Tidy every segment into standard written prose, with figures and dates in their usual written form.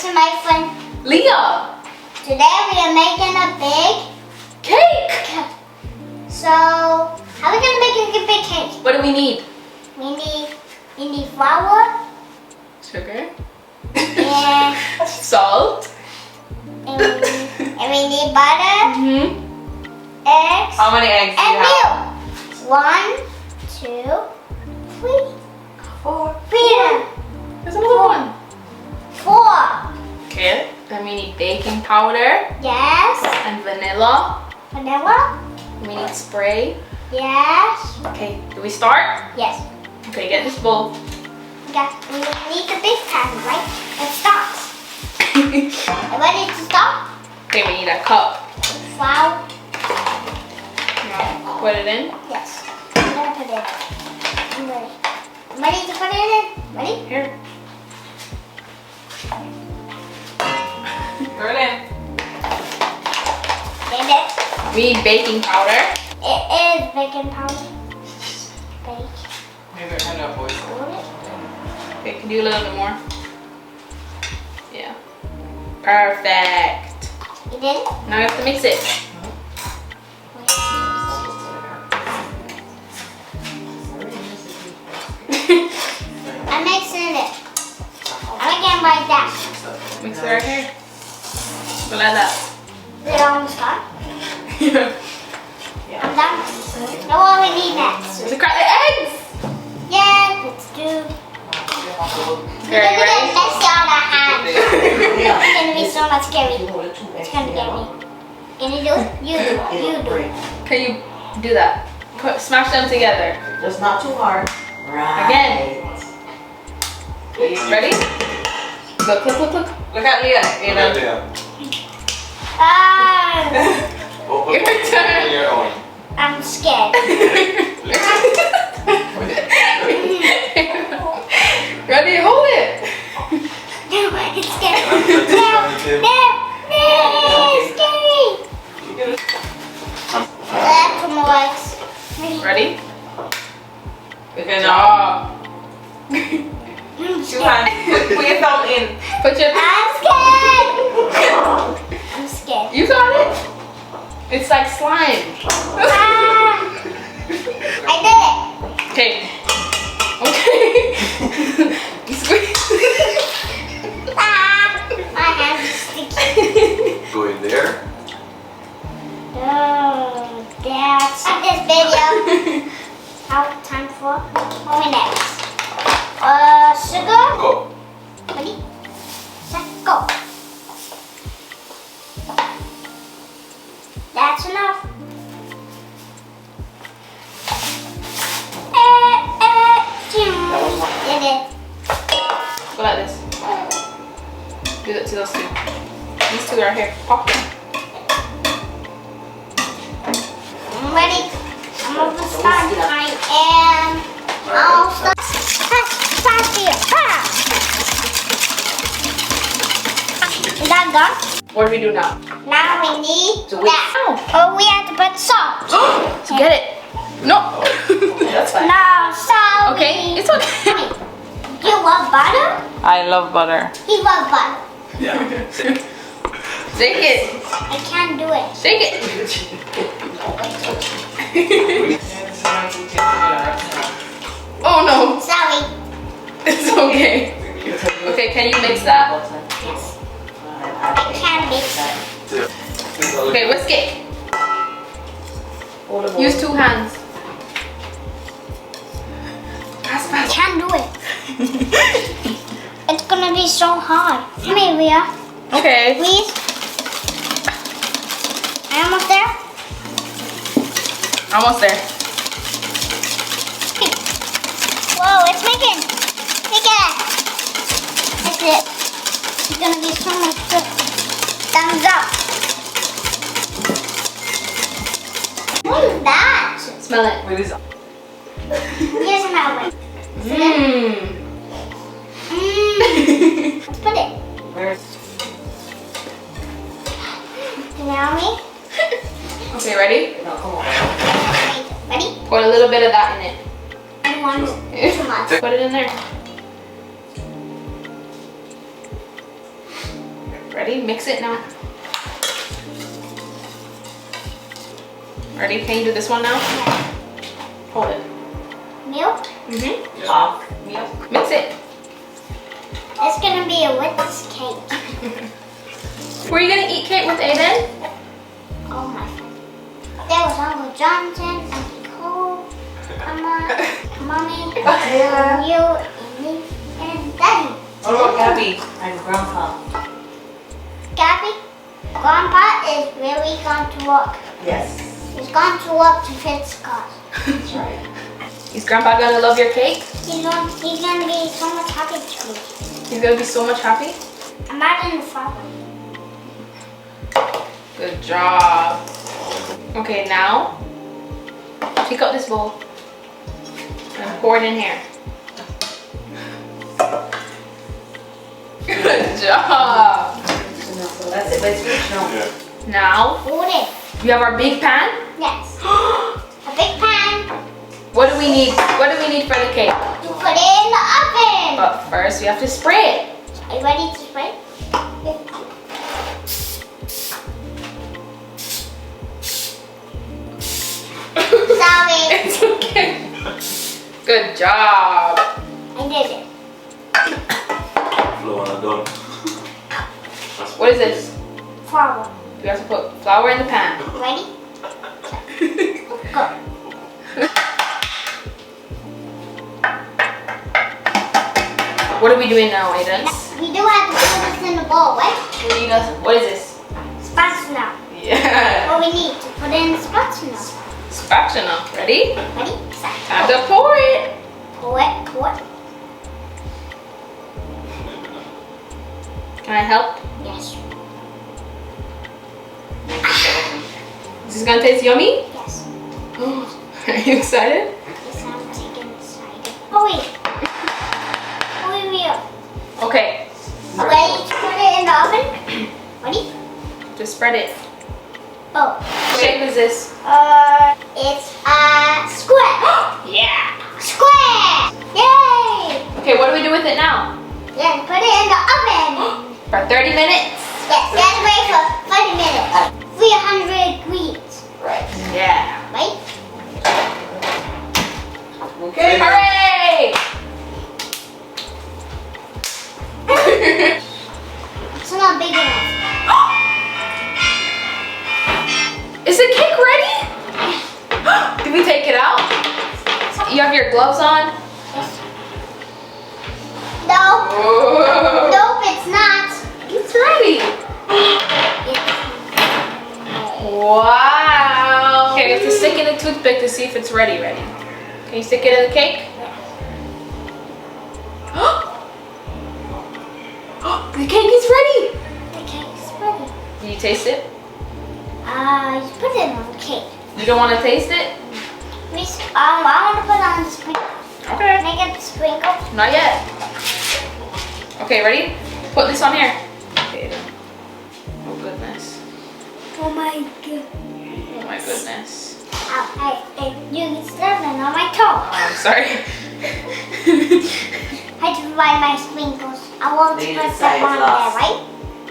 This is my friend Liya. Today we are making a big Cake. So, how are we gonna make a big cake? What do we need? We need flour Sugar. and Salt. and we need butter, eggs, How many eggs do and you have? milk. 1, 2, 3, 4. Peter. There's another one. 4. Okay. Then we need baking powder Yes. and vanilla. Vanilla. We need spray. Yes. Okay, do we start? Yes. Okay, get this bowl. Yes. We need the big pan, right? Let's start. Ready to start? Okay, we need a cup. Flour. Now, put it in. Yes. I'm gonna put it in. I'm ready. I'm ready to put it in. Ready? Here. Throw it in. Did it? We need baking powder. It is baking powder. Bake. Maybe I have voice. Okay, can you do a little bit more? Yeah. Perfect. You did it? Now we have to mix it. I'm mixing it. I'm again like that. Mix it right here. Go like that. Is it almost done? Yeah. I'm done. Now what we need next? To crack the eggs. Yeah, let's do. Very We're gonna get ready. messy on our hands. It's gonna be so much scary. It's gonna get me. Can you do it? You do it. You do it. Can you do that? Smash them together. Just not too hard. Right. Again. Okay, ready? Look, look, look, look. Look at Liya. You know. Ah, Your turn. Your own. I'm scared. Ready? Hold it. No, it's scary. No, it's scary. That's more like. Ready? Good job. Job. I'm Two scared. hands. Put your thumb in. Put your. I'm scared. I'm scared. You got it. It's like slime. Ah, I did it. Okay. Okay. Squeeze. Ah, my hands are sticky. Go in there. Oh, that's this video. How time for? What we next? Sugar. Go. Ready? Set, go. That's enough. Did it. Go like this. Do that to those two. These two are here. Pop them. I'm ready. I'm over start. I am. I'll start. Start here. Is that done? What do we do now? Now we need To whip. that. Oh, we have to put salt. To get it. No. That's fine. No, salt. Okay, it's okay. You love butter? I love butter. He loves butter. Yeah. Shake it. I can't do it. Shake it. Oh no. Sorry. It's okay. Okay, can you mix that? Yes. I can't mix it. Okay, whisk it. Use 2 hands. Fast, I fast. can't do it. It's gonna be so hard. Come here, Leah. Okay. Please. I'm almost there. Almost there. Whoa, it's making. Look at it. That's it. It's gonna be so much good. Thumbs up. What is that? Smell it. With this. Here's my way. Mmm. Let's put it. Where's? Now me. Okay, ready? No, come on. Ready? Put a little bit of that in it. I want too much. Put it in there. Ready? Mix it now. Ready? Can you do this one now? Hold it. Milk. Mm-hmm. Half milk. Mix it. It's gonna be a wet cake. Were you gonna eat cake with Aiden? Oh my God. There was Uncle Johnson, Auntie Cole, Mama, Mommy, and you, and me, and Daddy. What about Gabby and Grandpa? Gabby, Grandpa is really gone to work. Yes. He's gone to work to fix cars. That's right. Is Grandpa gonna love your cake? He's gonna be so much happy to me. He's gonna be so much happy? I'm out in the flower. Good job. Okay, now pick up this bowl and pour it in here. Good job. So that's it. Let's finish now. Yeah. Now Hold it. we have our big pan. Yes. A big pan What do we need? What do we need for the cake? to put it in the oven. But first we have to spray it. Are you ready to spray? Sorry, It's okay. Good job. I did it. Flour and done. What is this? Flour. We have to put flour in the pan. Ready? Go. What are we doing now, Aiden? We do have to put this in the bowl, right? We need a, what is this? Spatula. Yeah. What we need to put in the spatula. Spatula. Ready? Ready? Set. Time to pour it. Pour it, pour it. Can I help? Yes. Is this gonna taste yummy? Yes. Are you excited? Yes, I'm taking inside. Oh wait. Wait, wait. Okay. Ready to put it in the oven? Ready? Just spread it. Oh. What shape is this? It's a square. Yeah. Square! Yay! Okay, what do we do with it now? Then put it in the oven. For 30 minutes. Yes, then wait for 30 minutes. 300 degrees. Right. Yeah. Right? Okay. Hooray! It's not big enough. Is the cake ready? Did we take it out? You have your gloves on? Yes. No. Whoa. Nope, it's not. It's ready. Wow. Okay, we have to stick in a toothpick to see if it's ready. Can you stick it in the cake? The cake is ready. The cake's ready. Can you taste it? You put it on the cake. You don't want to taste it? I want to put it on the sprinkle. Okay. Can I get the sprinkle? Not yet. Okay, ready? Put this on here. Okay. Oh goodness. Oh my god. Oh my goodness. You stepping on my toe. Oh, I'm sorry. I had to buy my sprinkles. I want to They put decide them on there, last. right?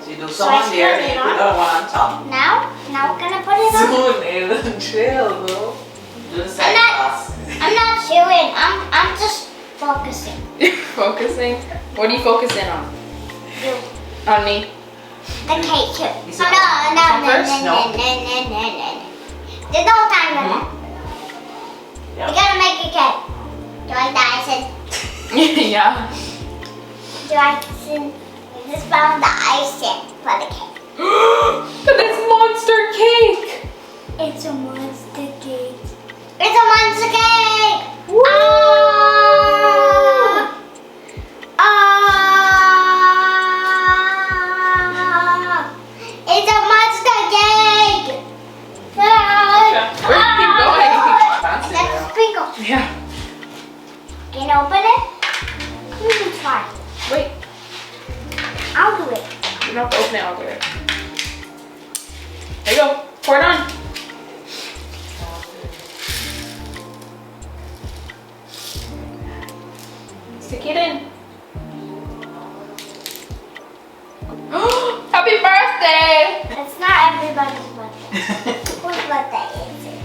So you do So some I on there spread and it you put on? the other one on top. Now we're gonna put it on. Soon, Aiden, chill, bro. Do the side glass. I'm not chewing. I'm just focusing. You're focusing? What are you focusing on? You. On me. The cake too. You Oh, said no. first? There's no time limit. Yeah. We gotta make a cake. Do I icing? Yeah. Do icing? We just found the icing for the cake. But it's monster cake. It's a monster cake. It's a monster cake! Woo! It's a monster cake! Where are you going? Fancy, Let's yeah. sprinkle. Yeah. Can you open it? You can try. Wait. I'll do it. You don't have to open it all the way. There you go. Pour it on. Stick it in. I Happy birthday! It's not everybody's birthday. Whose birthday is it?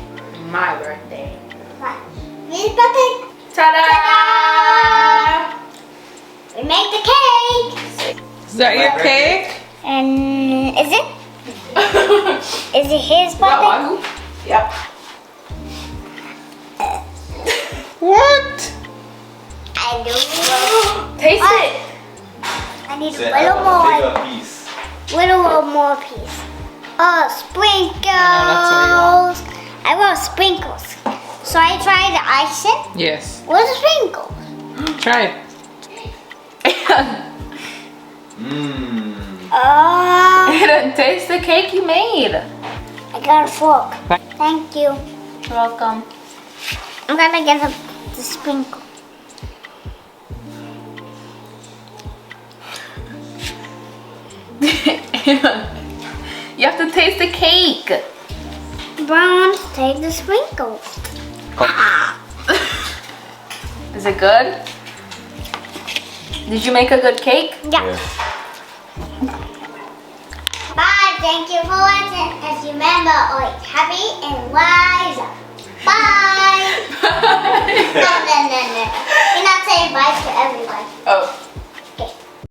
My birthday. What? Me's birthday. Ta-da! We make the cake. Is that your cake? And is it? Is it his birthday? Wow. Yep. What? I do. Taste it. I need a Say, little I more. want a bigger piece. Little more piece. Oh, sprinkles. that's what I want sprinkles. So I try the icing. Yes. What's the sprinkles? Try it. Mmm. Oh, Aidan, taste the cake you made. I got a fork. Thank you. You're welcome. I'm gonna get the sprinkle. You have to taste the cake. Brown, take the sprinkles. Is it good? Did you make a good cake? Yeah. Bye. Thank you for watching. As you remember, always happy and wise. Bye. No. You're not saying bye to everyone.